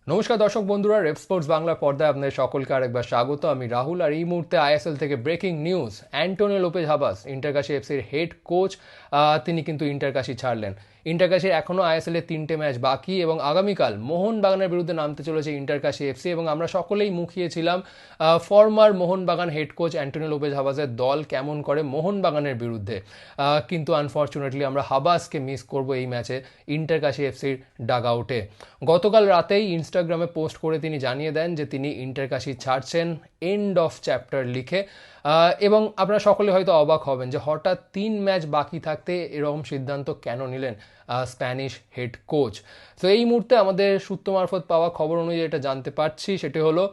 নমস্কার দর্শক বন্ধুরা, রেপ স্পোর্টস বাংলার পর্দায় আপনাদের সকলকে আরেকবার স্বাগত। আমি রাহুল, আর এই মুহূর্তে আইএসএল থেকে breaking news. Antonio Lopez Habas, Inter Kashi এফসির হেড কোচ, তিনি কিন্তু ইন্টারকাশি ছাড়লেন। ইন্টারকাশির এখনও আইএসএল এর 3টে ম্যাচ বাকি এবং আগামীকাল মোহনবাগানের বিরুদ্ধে নামতে চলেছে ইন্টারকাশি এফসি। এবং আমরা সকলেই মুখিয়েছিলাম former Mohun Bagan head coach Antonio Lopez হাবাসের দল কেমন করে মোহনবাগানের বিরুদ্ধে। কিন্তু আনফর্চুনেটলি আমরা হাবাসকে মিস করব এই ম্যাচে ইন্টারকাশি এফসির ডাগ আউটে। গতকাল রাতেই ইনস্টাগ্রামে পোস্ট করে তিনি জানিয়ে দেন যে তিনি ইন্টারকাশি ছাড়ছেন, এন্ড অফ চ্যাপ্টার লিখে। এবং আপনারা সকলে হয়তো অবাক হবেন যে হঠাৎ 3 ম্যাচ বাকি থাকতে এরকম সিদ্ধান্ত কেন নিলেন স্প্যানিশ হেড কোচ। তো এই মুহূর্তে আমাদের সূত্র মারফত পাওয়া খবর অনুযায়ী এটা জানতে পারছি, সেটি হলো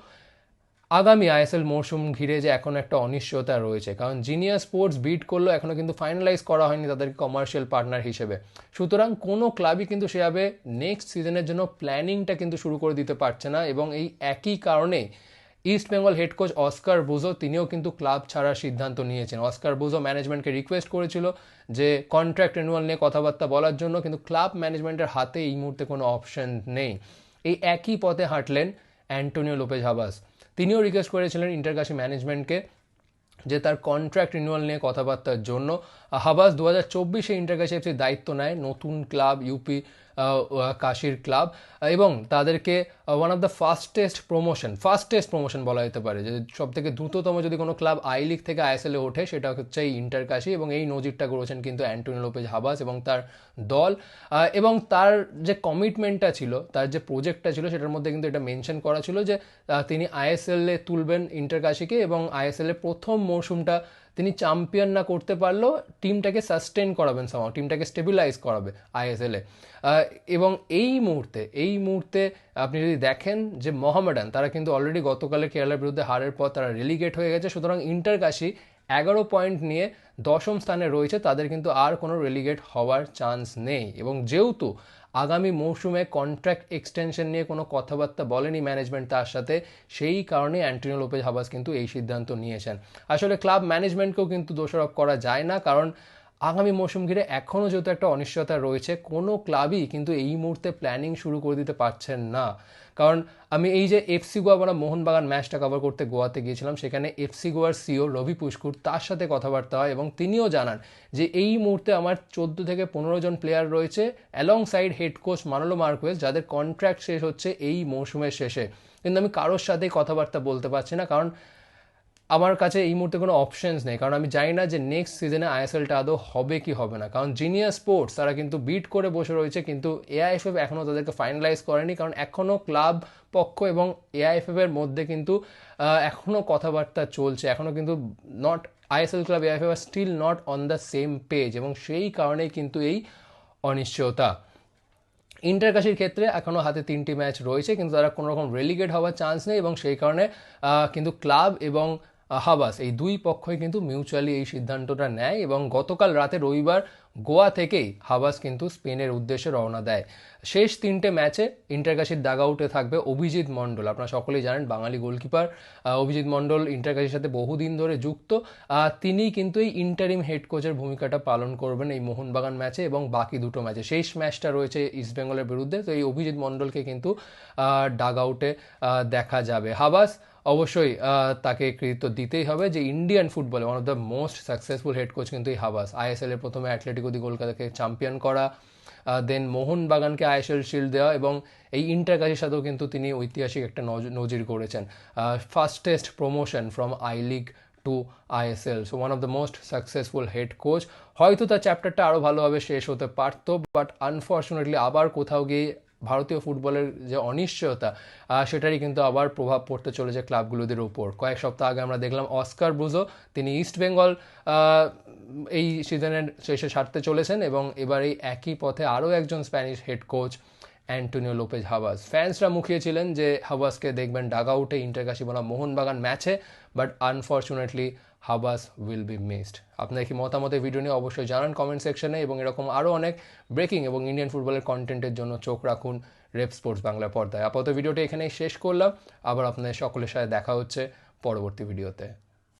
আগামী আইএসএল মরশুম ঘিরে যে এখন একটা অনিশ্চয়তা রয়েছে, কারণ জিনিয়া স্পোর্টস বিট করলো, এখনও কিন্তু ফাইনালাইজ করা হয়নি তাদেরকে কমার্শিয়াল পার্টনার হিসেবে। সুতরাং কোনো ক্লাবই কিন্তু সেভাবে নেক্সট সিজনের জন্য প্ল্যানিংটা কিন্তু শুরু করে দিতে পারছে না। এবং এই একই কারণে east Bengal head coach Oscar বুজো তিনিও কিন্তু ক্লাব ছাড়ার সিদ্ধান্ত নিয়েছেন। অস্কার বুজো ম্যানেজমেন্টকে রিকোয়েস্ট করেছিল যে কন্ট্রাক্ট রিনিউয়াল নিয়ে কথাবার্তা বলার জন্য, কিন্তু ক্লাব ম্যানেজমেন্টের হাতে এই মুহূর্তে কোনো অপশন নেই। এই একই পথে হাঁটলেন অ্যান্টোনিও লোপেজ হাবাস। তিনিও রিকোয়েস্ট করেছিলেন ইন্টারকাশি ম্যানেজমেন্টকে যে তার কন্ট্রাক্ট রিনিউয়াল নিয়ে কথাবার্তার জন্য। হাবাস 2024-এ ইন্টারকাশি এফসির দায়িত্ব নেয়, নতুন ক্লাব ইউপি কাশির ক্লাব, এবং তাদেরকে one of the fastest promotion বলা যেতে পারে, যে সব থেকে দ্রুততম যদি কোনো ক্লাব আই লিগ থেকে আইএসএলে ওঠে সেটা হচ্ছে এই ইন্টারকাশি। এবং এই নজিরটা করেছেন কিন্তু অ্যান্টোনিও লোপেজ হাবাস এবং তার দল। এবং তার যে কমিটমেন্টটা ছিল, তার যে প্রজেক্টটা ছিল, সেটার মধ্যে কিন্তু এটা মেনশন করা ছিল যে তিনি আইএসএলে তুলবেন ইন্টারকাশিকে, এবং আইএসএলের প্রথম মরশুমটা তিনি চ্যাম্পিয়ন না করতে পারলেও টিমটাকে সাস্টেন করাবেন, টিমটাকে স্টেবিলাইজ করাবে আইএসএলে। এবং এই মুহূর্তে আপনি যদি দেখেন যে মোহামেডান তারা কিন্তু অলরেডি গতকালে কেরালার বিরুদ্ধে হারের পর তারা রেলিগেট হয়ে গেছে। সুতরাং ইন্টারকাশি 11 পয়েন্ট নিয়ে 10ম স্থানে রয়েছে, তাদের কিন্তু আর কোনো রেলিগেট হওয়ার চান্স নেই। এবং যেহেতু আগামী মৌসুমে কন্ট্রাক্ট এক্সটেনশন নিয়ে কোনো কথাবার্তা বলেনি ম্যানেজমেন্ট তার সাথে, সেই কারণে অ্যান্টোনিও লোপেজ হাবাস কিন্তু এই সিদ্ধান্ত নিয়েছেন। আসলে ক্লাব ম্যানেজমেন্টকেও কিন্তু দোষারোপ করা যায় না, কারণ আগামী মৌসুম ঘিরে এখনও যেহেতু একটা অনিশ্চয়তা রয়েছে, কোনো ক্লাবই কিন্তু এই মুহূর্তে প্ল্যানিং শুরু করে দিতে পারছেন না। কারণ আমি এই যে এফসি গোয়া বনাম মোহনবাগান ম্যাচটা কভার করতে গোয়াতে গিয়েছিলাম, সেখানে এফসি গোয়ার সিও রবি পুষ্কুর, তার সাথে কথাবার্তা হয় এবং তিনিও জানান যে এই মুহূর্তে আমার 14 থেকে 15 জন প্লেয়ার রয়েছে along side head coach Manolo Marquez, যাদের কন্ট্রাক্ট শেষ হচ্ছে এই মৌসুমের শেষে, কিন্তু আমি কারোর সাথেই কথাবার্তা বলতে পারছি না, কারণ আমার কাছে এই মুহূর্তে কোনো অপশনস নেই। কারণ আমি জানি না যে নেক্সট সিজনে আইএসএলটা আদৌ হবে কি হবে না। কারণ জিনিয়া স্পোর্টস তারা কিন্তু বিট করে বসে রয়েছে, কিন্তু এআইএফএফ এখনও তাদেরকে ফাইনালাইজ করেনি, কারণ এখনও ক্লাব পক্ষ এবং এআইএফএফ এর মধ্যে কিন্তু এখনও কথাবার্তা চলছে। এখনও কিন্তু নট আইএসএল ক্লাব এআইএফএফ আর still not on the same page, এবং সেই কারণেই কিন্তু এই অনিশ্চয়তা। ইন্টারকাশির ক্ষেত্রে এখনও হাতে 3টি ম্যাচ রয়েছে, কিন্তু তারা কোনো রকম রেলিগেট হওয়ার চান্স নেই, এবং সেই কারণে কিন্তু ক্লাব এবং হাবাস এই দুই পক্ষই কিন্তু মিউচুয়ালি এই সিদ্ধান্তটা নেয়। এবং গতকাল রাতে রবিবার গোয়া থেকেই হাবাস কিন্তু স্পেনের উদ্দেশ্যে রওনা দেয়। শেষ 3টে ম্যাচে ইন্টারকাশির ডাগ আউটে থাকবে অভিজিৎ মণ্ডল। আপনারা সকলেই জানেন বাঙালি গোলকিপার অভিজিৎ মণ্ডল ইন্টারকাশির সাথে বহুদিন ধরে যুক্ত। তিনি কিন্তু এই ইন্টারিম হেড কোচের ভূমিকাটা পালন করবেন এই মোহনবাগান ম্যাচে এবং বাকি দুটো ম্যাচে। শেষ ম্যাচটা রয়েছে ইস্টবেঙ্গলের বিরুদ্ধে, তো এই অভিজিৎ মণ্ডলকে কিন্তু ডাগ আউটে দেখা যাবে। হাবাস অবশ্যই তাকে কৃতিত্ব দিতেই হবে যে ইন্ডিয়ান ফুটবলে one of the most successful head coach কিন্তু এই হাবাস। আইএসএল এর প্রথমে অ্যাথলেটিকো দি কলকাতাকে চ্যাম্পিয়ন করা, দেন মোহনবাগানকে আইএসএল শিল্ড দেওয়া, এবং এই ইন্টারকাশির সাথেও কিন্তু তিনি ঐতিহাসিক একটা নজির করেছেন, fastest promotion from I league to ISL. So one of the most successful head coach. হয়তো তার চ্যাপ্টারটা আরও ভালোভাবে শেষ হতে পারত, বাট আনফর্চুনেটলি আবার কোথাও গিয়ে ভারতীয় ফুটবলের যে অনিশ্চয়তা, সেটারই কিন্তু আবার প্রভাব পড়তে চলেছে ক্লাবগুলোদের উপর। কয়েক সপ্তাহ আগে আমরা দেখলাম অস্কার ব্রুজো তিনি ইস্ট বেঙ্গল এই সিজনের শেষে ছাড়তে চলেছেন, এবং এবার এই একই পথে আরও একজন Spanish head coach Antonio Lopez Habas. ফ্যান্সরা মুখিয়েছিলেন যে হাবাসকে দেখবেন ডাগ আউটে ইন্টারকাশি বনাম মোহনবাগান ম্যাচে, but unfortunately Habas will be missed. আপনার কি মতামত এই ভিডিও নিয়ে অবশ্যই জানান কমেন্ট সেকশনে, এবং এরকম আরও অনেক ব্রেকিং এবং ইন্ডিয়ান ফুটবলের কন্টেন্টের জন্য চোখ রাখুন রেপ স্পোর্টস বাংলা পর্দায়। আপাতত ভিডিওটা এখানেই শেষ করলাম, আবার আপনাদের সকলের সাথে দেখা হচ্ছে পরবর্তী ভিডিওতে।